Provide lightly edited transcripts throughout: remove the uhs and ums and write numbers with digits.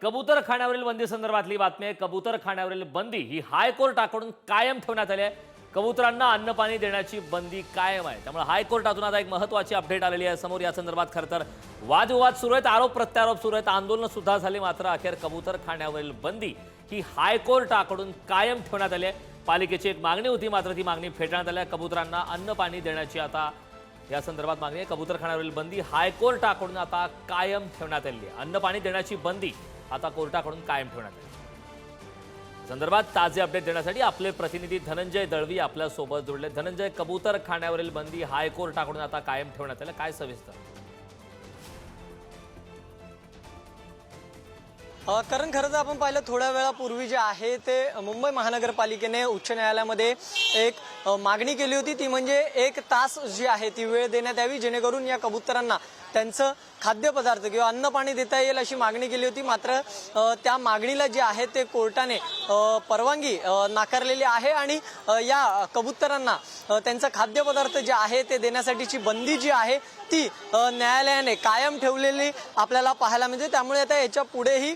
कबूतर खाण्यावरील बंदी संदर्भातली बातमी आहे। कबूतर खाण्यावरील बंदी ही हायकोर्टाकडून कायम ठेवण्यात आली आहे। कबुतरांना अन्न पाणी देण्याची बंदी कायम आहे। त्यामुळे हायकोर्टातून आता एक महत्त्वाची अपडेट आलेली आहे समोर। या संदर्भात खरं तर वादविवाद सुरू आहेत, आरोप प्रत्यारोप सुरू आहेत, आंदोलन सुद्धा झाली, मात्र अखेर कबूतर खाण्यावरील बंदी ही हायकोर्टाकडून कायम ठेवण्यात आली आहे। पालिकेची एक मागणी होती, मात्र ती मागणी फेटाळण्यात आली आहे। कबुतरांना अन्न पाणी देण्याची आता या संदर्भात मागणी आहे। कबूतर खाण्यावरील बंदी हायकोर्टाकडून आता कायम ठेवण्यात आली आहे। अन्न पाणी देण्याची बंदी आता कोर्टाकडून कायम ठेवण्यात आली। संदर्भात ताजे अपडेट देण्यासाठी आपले प्रतिनिधी धनंजय दळवी आपल्या सोबत जोडले। धनंजय, कबूतर खाण्यावरील बंदी हायकोर्टाकडून आता कायम ठेवण्यात आली, काय सविस्तर? कारण खरं तर आपण पाहिलं थोड्या वेळापूर्वी जे आहे ते मुंबई महानगरपालिकेने उच्च न्यायालयामध्ये एक मागणी केली होती, ती म्हणजे 1 तास जी आहे ती वेळ देण्यात यावी, जेणेकरून या कबुतरांना त्यांचं खाद्यपदार्थ किंवा अन्न पाणी देता येईल अशी मागणी केली होती। मात्र त्या मागणीला जे आहे ते कोर्टाने परवानगी नाकारलेली आहे आणि या कबुतरांना त्यांचं खाद्यपदार्थ जे आहे ते देण्यासाठीची बंदी जी आहे ती न्यायालयाने कायम ठेवलेली आपल्याला पाहायला मिळते। त्यामुळे आता याच्या पुढेही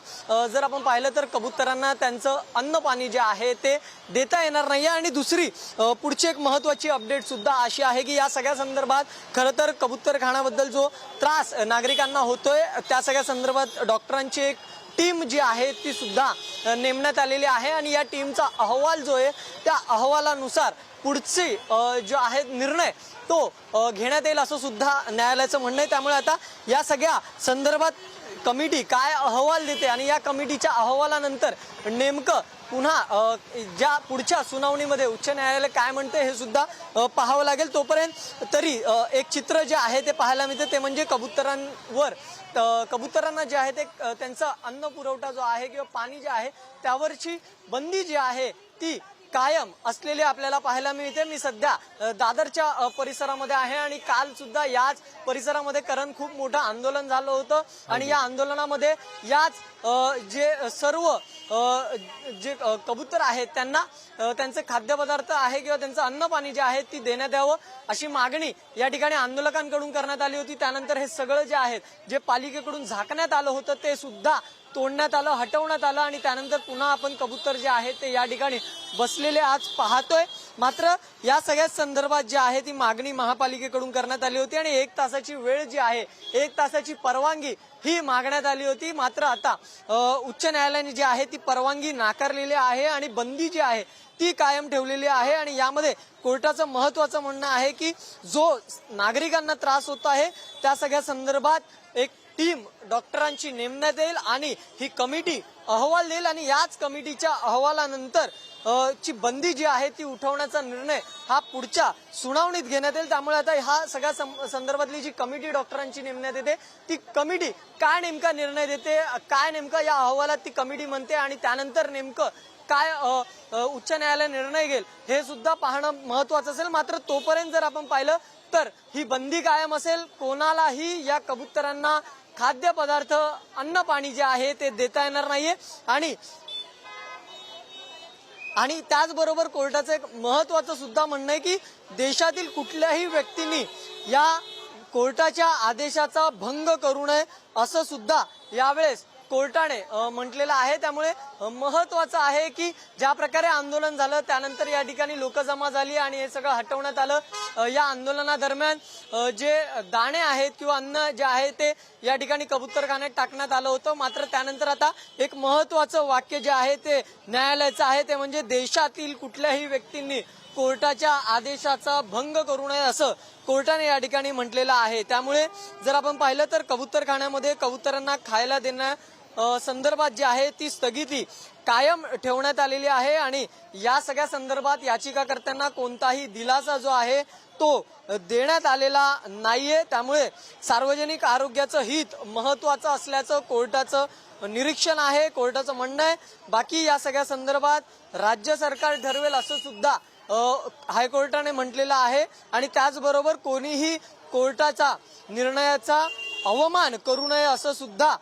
जर आपण पाहिलं तर कबुतरांना त्यांचं अन्न पाणी जे आहे ते देता येणार नाही। आणि दुसरी पुढची एक महत्त्वाची अपडेट सुद्धा अशी आहे की या सगळ्या संदर्भात खरं तर कबूतरखानाबद्दल जो त्रास नागरिकांना होतोय त्या सगळ्या संदर्भात डॉक्टरांची एक टीम जी आहे ती सुद्धा नेमण्यात आलेली आहे आणि या टीमचा अहवाल जो आहे त्या अहवालानुसार पुढचे जो आहे निर्णय तो घेण्यात येईल असं सुद्धा न्यायालयाचं म्हणणं आहे। त्यामुळे आता या सगळ्या संदर्भात कमिटी काय अहवाल देते आणि या कमिटीच्या अहवालानंतर नेमकं पुन्हा ज्या पुढच्या सुनावणीमध्ये उच्च न्यायालय काय म्हणते हे सुद्धा पाहावं लागेल। तोपर्यंत तरी एक चित्र जे आहे ते पाहायला मिळते, ते म्हणजे कबुतरांना जे आहे ते त्यांचा अन्न पुरवठा जो आहे किंवा पाणी जे आहे त्यावरची बंदी जी आहे ती कायम असलेली आपल्याला पाहायला मिळते। मी सध्या दादरच्या परिसरामध्ये आहे आणि काल सुद्धा याच परिसरामध्ये कारण खूप मोठं आंदोलन झालं होतं आणि या आंदोलनामध्ये याच जे सर्व जे कबूतर आहेत त्यांना त्यांचे खाद्यपदार्थ आहे किंवा त्यांचं अन्न पाणी जे आहे ती देण्यात यावं अशी मागणी या ठिकाणी आंदोलकांकडून करण्यात आली होती। त्यानंतर हे सगळं जे आहे जे पालिकेकडून झाकण्यात आलं होतं ते सुद्धा तोडण्यात आलं, हटवण्यात आलं आणि त्यानंतर पुन्हा आपण कबूतर जे आहे ते या ठिकाणी बसलेले आज पाहतोय। मात्र या सगळ्या संदर्भात जी आहे ती मागणी महापालिकेकडून करण्यात आली होती आणि 1 तासाची वेळ जी आहे 1 तासाची परवानगी ही मागण्यात आली होती। मात्र आता उच्च न्यायालयाने जी आहे ती परवानगी नाकारलेली आहे आणि बंदी जी आहे ती कायम ठेवलेली आहे। आणि यामध्ये कोर्टाचं महत्त्वाचं म्हणणं आहे की जो नागरिकांना त्रास होत आहे त्या सगळ्या संदर्भात एक टीम डॉक्टरांची नेमण्यात येईल आणि ही कमिटी अहवाल देईल आणि याच कमिटीच्या अहवालानंतर ची बंदी जी आहे ती उठवण्याचा निर्णय हा पुढच्या सुनावणीत घेण्यात येईल। त्यामुळे आता हा सगळ्या संदर्भातली जी कमिटी डॉक्टरांची नेमण्यात येते ती कमिटी काय नेमका निर्णय देते, काय नेमका या अहवालात ती कमिटी म्हणते आणि त्यानंतर नेमकं काय उच्च न्यायालय निर्णय घेईल हे सुद्धा पाहणं महत्त्वाचं असेल। मात्र तोपर्यंत जर आपण पाहिलं तर ही बंदी कायम असेल, कोणालाही या कबुतरांना खाद्यपदार्थ अन्न पाणी जे आहे ते देता येणार नाहीये। आणि त्याचबरोबर कोर्टाचं एक महत्त्वाचं सुद्धा म्हणणं आहे की देशातील कुठल्याही व्यक्तींनी या कोर्टाच्या आदेशाचा भंग करू नये असं सुद्धा यावेळेस कोर्टाने म्हटलेलं आहे। त्यामुळे महत्त्वाचं आहे की ज्या प्रकारे आंदोलन झालं त्यानंतर या ठिकाणी लोकजमा झाली आणि हे सगळं हटवण्यात आलं। या आंदोलनादरम्यान जे दाणे आहेत किंवा अन्न जे आहे ते या ठिकाणी कबूतरखान्यात टाकण्यात आलं होतं। मात्र त्यानंतर आता एक महत्त्वाचं वाक्य जे आहे ते न्यायालयाचं आहे, ते म्हणजे देशातील कुठल्याही व्यक्तींनी कोर्टाच्या आदेशाचा भंग करू नये असं कोर्टाने या ठिकाणी म्हटलेलं आहे। त्यामुळे जर आपण पाहिलं तर कबूतरखान्यामध्ये कबुतरांना खायला देण्या संदर्भात जी आहे ती स्थगिती कायम ठेवण्यात आलेली आहे आणि या सगळ्या संदर्भात याचिकाकर्त्यांना कोणताही दिलासा जो आहे तो देण्यात आलेला नाहीये। त्यामुळे सार्वजनिक आरोग्याचं हित महत्त्वाचं असल्याचं कोर्टाचं निरीक्षण आहे, कोर्टाचं म्हणणं आहे। बाकी या सगळ्या संदर्भात राज्य सरकार ठरवेल असं सुद्धा हायकोर्टाने म्हटलेलं आहे आणि त्याचबरोबर कोणीही कोर्टाचा निर्णयाचा अवमान करू नये असं सुद्धा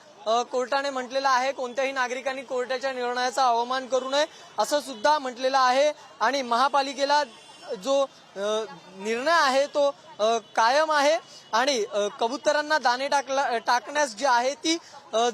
कोर्टाने म्हटलेलं आहे। कोणत्याही नागरिकांनी कोर्टाच्या निर्णयाचा अवमान करू नये असं सुद्धा म्हटलेलं आहे आणि महापालिकेला जो निर्णय आहे तो कायम आहे आणि कबुतरांना दाणे टाकण्यास जी आहे ती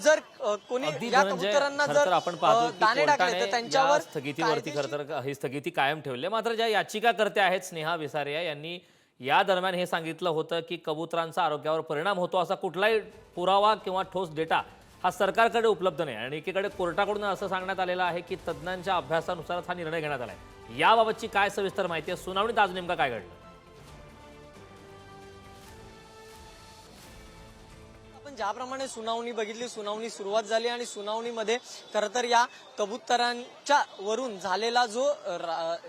जर कोणी अगदी या धनंजय, कबुतरांना खरं तर जर आपण पाहतो की दाणे टाकले कोर्टाने तर या त्यांच्यावर स्थगितीवरती खरं तर ही स्थगिती कायम ठेवली आहे. मात्र ज्या याचिकाकर्ते आहेत स्नेहा विसारिया यांनी या दरम्यान हे सांगितलं होतं की कबुतरांचा आरोग्यावर परिणाम होतो असा कुठलाही पुरावा किंवा ठोस डेटा हा सरकारकडे उपलब्ध नाही आणि एकीकडे कोर्टाकडून असं सांगण्यात आलेलं आहे की तज्ज्ञांच्या अभ्यासानुसारच हा निर्णय घेण्यात आलाय. याबाबतची काय सविस्तर माहिती आहे? सुनावणीत आज नेमका काय घडलं? आपण ज्याप्रमाणे सुनावणी बघितली, सुनावणी सुरुवात झाली आणि सुनावणीमध्ये खरं तर या कबुतरांच्या वरून झालेला जो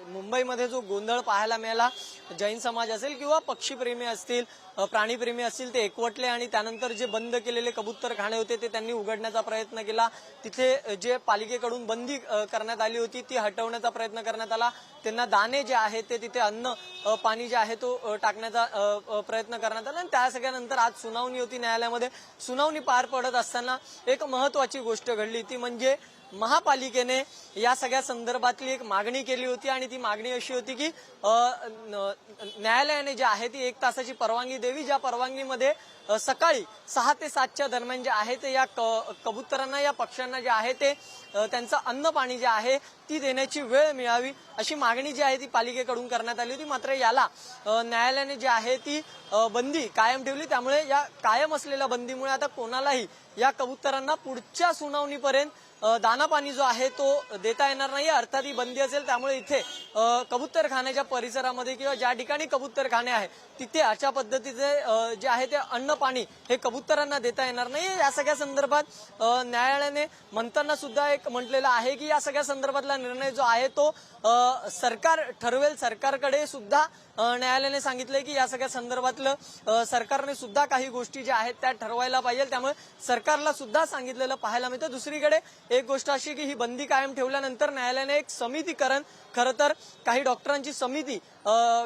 मुंबईमध्ये जो गोंधळ पाहायला मिळाला, जैन समाज असेल किंवा पक्षीप्रेमी असतील, प्राणीप्रेमी असतील, ते एकवटले आणि त्यानंतर जे बंद केलेले कबूतरखाने होते ते त्यांनी उघडण्याचा प्रयत्न केला. तिथे जे पालिकेकडून बंदी करण्यात आली होती ती हटवण्याचा प्रयत्न करण्यात आला. त्यांना दाणे जे आहेत ते तिथे अन्न पाणी जे आहे तो टाकण्याचा प्रयत्न करण्यात आला आणि त्या सगळ्यानंतर आज सुनावणी होती न्यायालयामध्ये. सुनावणी पार पडत असताना एक महत्वाची गोष्ट घडली, ती म्हणजे महापालिकेने या सगळ्या संदर्भातली एक मागणी केली होती आणि ती मागणी अशी होती की न्यायालयाने जे आहे ती 1 तासाची परवानगी द्यावी, ज्या परवानगीमध्ये सकाळी 6 ते 7च्या दरम्यान जे आहे ते या कबुतरांना, या पक्ष्यांना जे आहे ते त्यांचं अन्न पाणी जे आहे ती देण्याची वेळ मिळावी, अशी मागणी जी आहे ती पालिकेकडून करण्यात आली होती. मात्र याला न्यायालयाने जी आहे ती बंदी कायम ठेवली. त्यामुळे या कायम असलेल्या बंदीमुळे आता कोणालाही या कबुतरांना पुढच्या सुनावणीपर्यंत दाना पाणी जो आहे तो देता येणार नाही. अर्थात ही बंदी असेल त्यामुळे इथे कबुतरखान्याच्या परिसरामध्ये किंवा ज्या ठिकाणी कबुतरखाने आहे तिथे अशा पद्धतीचे जे आहे ते अन्न पाणी हे कबुतरांना देता येणार नाही. या सगळ्या संदर्भात न्यायालयाने म्हणताना सुद्धा एक म्हटलेलं आहे की या सगळ्या संदर्भातला निर्णय जो आहे तो सरकार ठरवेल. सरकारकडे सुद्धा न्यायालयाने सांगितलंय की या सगळ्या संदर्भातलं सरकारने सुद्धा काही गोष्टी ज्या आहेत त्या ठरवायला पाहिजे. त्यामुळे सरकारला सुद्धा सांगितलेलं पाहायला मिळतं. दुसरीकडे एक गोष्ट अशी की ही बंदी कायम ठेवल्यानंतर न्यायालयाने एक समितीकरण, खरं तर काही डॉक्टरांची समिती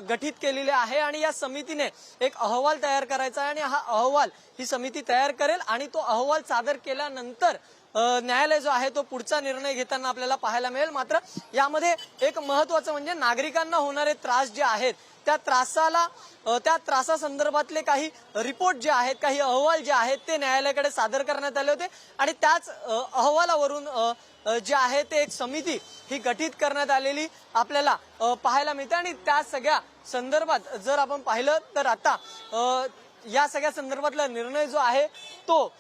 गठीत केलेली आहे आणि या समितीने एक अहवाल तयार करायचा आहे आणि हा अहवाल ही समिती तयार करेल आणि तो अहवाल सादर केल्यानंतर न्यायालय जो आहे तो पुढचा निर्णय घेताना आपल्याला पाहायला मिळेल. मात्र यामध्ये एक महत्वाचं म्हणजे नागरिकांना होणारे त्रास जे आहेत त्या त्रासासंदर्भातले काही रिपोर्ट जे आहेत, काही अहवाल जे आहेत ते न्यायालयाकडे सादर करण्यात आले होते आणि त्याच अहवालावरून जे आहे ते एक समिती ही गठीत करण्यात आलेली आपल्याला पाहायला मिळते आणि त्या सगळ्या संदर्भात जर आपण पाहिलं तर आता या सगळ्या संदर्भातला निर्णय जो आहे तो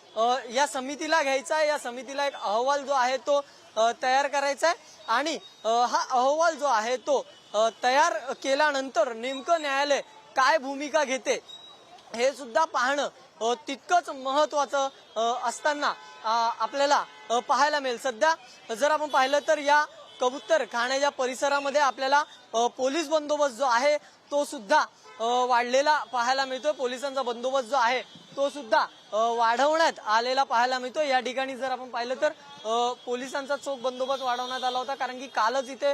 या समितीला घ्यायचा आहे. या समितीला एक अहवाल जो आहे तो तयार करायचा आहे आणि हा अहवाल जो आहे तो तयार केल्यानंतर नेमकं न्यायालय काय भूमिका घेते हे सुद्धा पाहणं तितकंच महत्वाचं असताना आपल्याला पाहायला मिळेल. सध्या जर आपण पाहिलं तर या कबूतरखान्याच्या परिसरामध्ये आपल्याला पोलीस बंदोबस्त जो आहे तो सुद्धा वाढलेला पाहायला मिळतो. पोलिसांचा बंदोबस्त जो आहे तो सुद्धा वाढवण्यात आलेला पाहायला मिळतो. या ठिकाणी जर आपण पाहिलं तर पोलिसांचा चोख बंदोबस्त वाढवण्यात आला होता, कारण की कालच इथे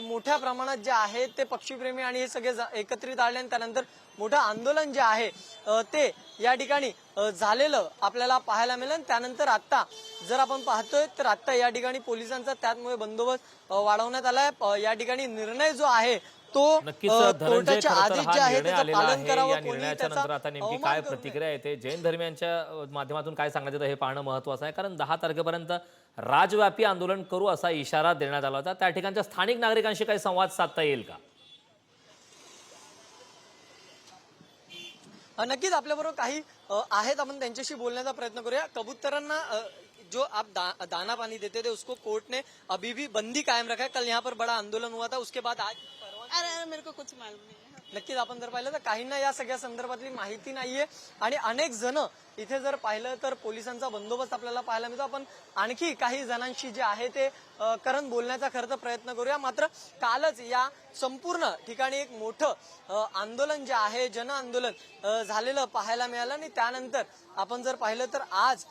मोठ्या प्रमाणात जे आहे ते पक्षीप्रेमी आणि हे सगळे एकत्रित आले आणि त्यानंतर मोठं आंदोलन जे आहे ते या ठिकाणी झालेलं आपल्याला पाहायला मिळेल. त्यानंतर आता जर आपण पाहतोय तर आता या ठिकाणी पोलिसांचा त्यामुळे बंदोबस्त वाढवण्यात आलाय. या ठिकाणी निर्णय जो आहे तो नक्कीच धनंजय, कोर्टाच्या खरं तर आदेश हा जे आहे निर्णय त्याचं आलेला पालन आहे. करावं. या निर्णयाच्या नंतर आता नेमकी काय प्रतिक्रिया येते, जैन धर्मियांच्या माध्यमातून काय सांगण्यात येतं हे पाहणं महत्वाचं आहे. कारण 10 तारखेपर्यंत राजव्यापी आंदोलन करू असा इशारा देण्यात आला होता. त्या ठिकाणच्या स्थानिक नागरिकांशी काही संवाद साधता येईल का? नक्कीच आपल्याबरोबर काही आहेत, आपण त्यांच्याशी बोलण्याचा प्रयत्न करूया. कबूतरांना जो आप दाना पानी देते थे उसको कोर्ट ने अभी भी बंदी कायम रखा है. कल यहाँ पर बड़ा आंदोलन हुआ था, उसके बाद आज अरे मेरे को कुछ मालूम नहीं है. नक्कीच आपण जर पाहिलं तर काहींना या सगळ्या संदर्भातली माहिती नाहीये आणि अनेक जण इथे जर पाहिलं तर पोलिसांचा बंदोबस्त आपल्याला पाहायला मिळतो. आपण आणखी काही जणांशी जे आहे ते करण बोलण्याचा खरं तर प्रयत्न करूया. मात्र कालच या संपूर्ण ठिकाणी एक मोठं आंदोलन जे आहे, जन आंदोलन झालेलं पाहायला मिळालं आणि त्यानंतर आपण जर पाहिलं तर आज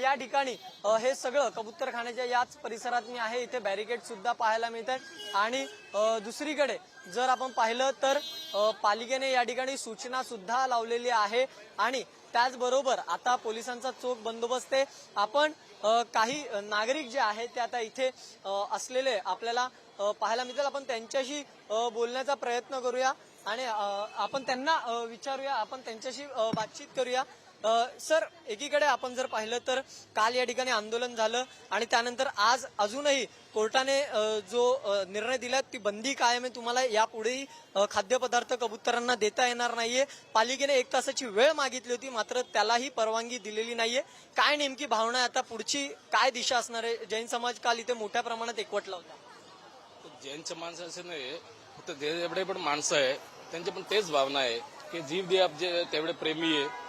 या ठिकाणी हे सगळं कबूतरखान्याच्या याच परिसरात मी आहे, इथे बॅरिकेड सुद्धा पाहायला मिळत आहे आणि दुसरीकडे जर आपण पाहिलं तर पालिकेने या ठिकाणी सूचना सुद्धा लावलेली आहे आणि त्याचबरोबर आता पोलिसांचा चोख बंदोबस्त आहे. आपण काही नागरिक जे आहेत ते आता इथे असलेले आपल्याला पाहायला मिळतील. आपण त्यांच्याशी बोलण्याचा प्रयत्न करूया आणि आपण त्यांना विचारूया, आपण त्यांच्याशी बातचीत करूया. सर, एकीकडे आपण जर पाहिलं तर काल या ठिकाणी आंदोलन झालं आणि त्यानंतर आज अजूनही कोर्टाने जो निर्णय दिला ती बंदी कायम आहे. तुम्हाला यापुढेही खाद्यपदार्थ कबुतरांना देता येणार नाहीये. पालिकेने 1 तासाची वेळ मागितली होती, मात्र त्यालाही परवानगी दिलेली नाहीये. काय नेमकी भावना आहे, आता पुढची काय दिशा असणार आहे? जैन समाज काल इथे मोठ्या प्रमाणात एकवटला होता. जैनच्या माणसं असे नाही, फक्त जेवढे पण माणसं आहे त्यांची पण तेच भावना आहे की जीव दे जे तेवढे प्रेमी आहे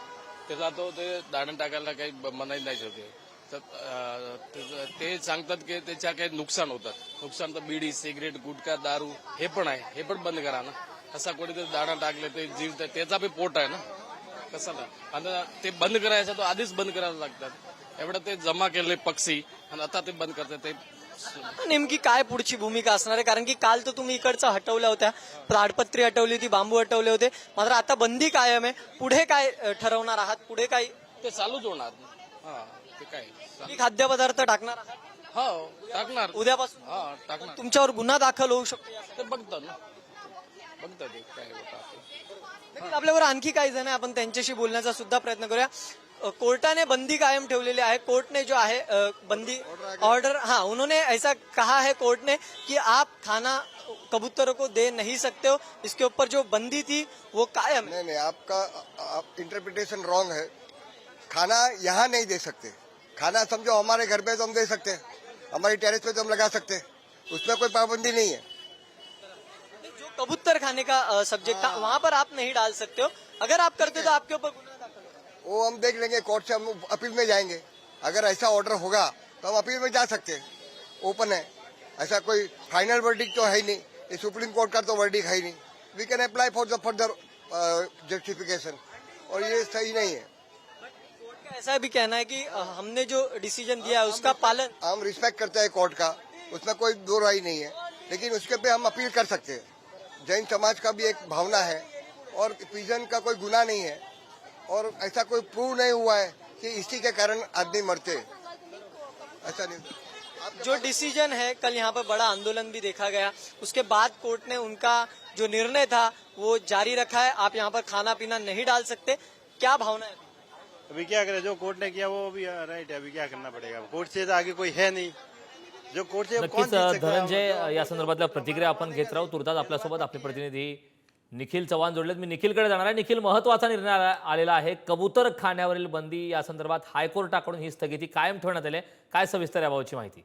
त्याचा तो ते दाणं टाकायला काही मनाई नाही होते. तर ते सांगतात की त्याच्या काही नुकसान होतात. नुकसान तर बिडी, सिगरेट, गुटखा, दारू हे पण आहे, हे पण बंद करा ना. असा कोणीतरी दाणं टाकले ते जीव त्याचा बी पोट आहे ना, कसाला. आता ते बंद करायचं तो आधीच बंद करायला लागतात. एवढं ते जमा केले पक्षी आणि आता ते बंद करतात. ते नेमकी काय पुढची भूमिका असणार आहे? कारण की काल तर तुम्ही इकडचं हटवल्या होत्या, ताडपत्री हटवली होती, बांबू हटवले होते, मात्र आता बंदी कायम आहे. पुढे काय ठरवणार आहात? पुढे काय ते चालूच होणार. हा, ते काय की खाद्यपदार्थ टाकणार आहात हो टाकणार उद्यापासून? हा टाकणार. तुमच्यावर गुन्हा दाखल होऊ शकतो यासाठी. ते बघतात ना, बघतात ते काय होतं. नक्कीच आपल्यावर आणखी काही जण आहे, आपण त्यांच्याशी बोलण्याचा सुद्धा प्रयत्न करूया. कोर्टाने बंदी कायम ठेवलेली है। कोर्ट ने जो है बंदी ऑर्डर, हाँ, उन्होंने ऐसा कहा है कोर्ट ने कि आप खाना कबूतरों को दे नहीं सकते हो। इसके ऊपर जो बंदी थी वो कायम है। नहीं, आपका इंटरप्रिटेशन रॉन्ग है। खाना यहाँ नहीं दे सकते। खाना समझो हमारे घर पे तो हम दे सकते हैं, हमारी टेरेस पे तो हम लगा सकते हैं, उसमें कोई पाबंदी नहीं है। जो कबूतर खाने का सब्जेक्ट था वहाँ पर आप नहीं डाल सकते हो। अगर आप करते तो आपके ऊपर गुनाह दाखिल होगा। वो हम देख लेंगे, कोर्ट से हम अपील में जाएंगे। अगर ऐसा ऑर्डर होगा तो हम अपील में जा सकते हैं, ओपन है। ऐसा कोई फाइनल वर्डिक्ट तो है ही नहीं, ये सुप्रीम कोर्ट का तो वर्डिक्ट है ही नहीं। We can apply for the further justification, और ये सही नहीं है। कोर्ट का ऐसा भी कहना है कि हमने जो डिसीजन दिया है उसका पालन। हम रिस्पेक्ट करते हैं कोर्ट का, उसमें कोई दो राय नहीं है, लेकिन उसके पे हम अपील कर सकते हैं। जैन समाज का भी एक भावना है, और पिजन का कोई गुनाह नहीं है, और ऐसा कोई प्रूव नहीं हुआ है कि इसी के कारण आदमी मरते, ऐसा नहीं। जो डिसीजन है, कल यहाँ पर बड़ा आंदोलन भी देखा गया, उसके बाद कोर्ट ने उनका जो निर्णय था वो जारी रखा है। आप यहाँ पर खाना पीना नहीं डाल सकते, क्या भावना है? अभी क्या करें, जो कोर्ट ने किया वो अभी राइट है, अभी क्या करना पड़ेगा। कोर्ट से आगे कोई है नहीं, जो कोर्ट से नक्कीच धनंजय या संदर्भातल्या प्रतिक्रिया आपण घेत राहू. तुर्तास आपल्यासोबत आपले प्रतिनिधी निखिल चव्हाण जोडलेत. मी निखिलकडे जाणार आहे. निखिल, महत्वाचा निर्णय आलेला आहे. कबूतर खाण्यावरील बंदी या संदर्भात हायकोर्टाकडून ही स्थगिती कायम ठेवण्यात आली. काय सविस्तर याबाबतची माहिती?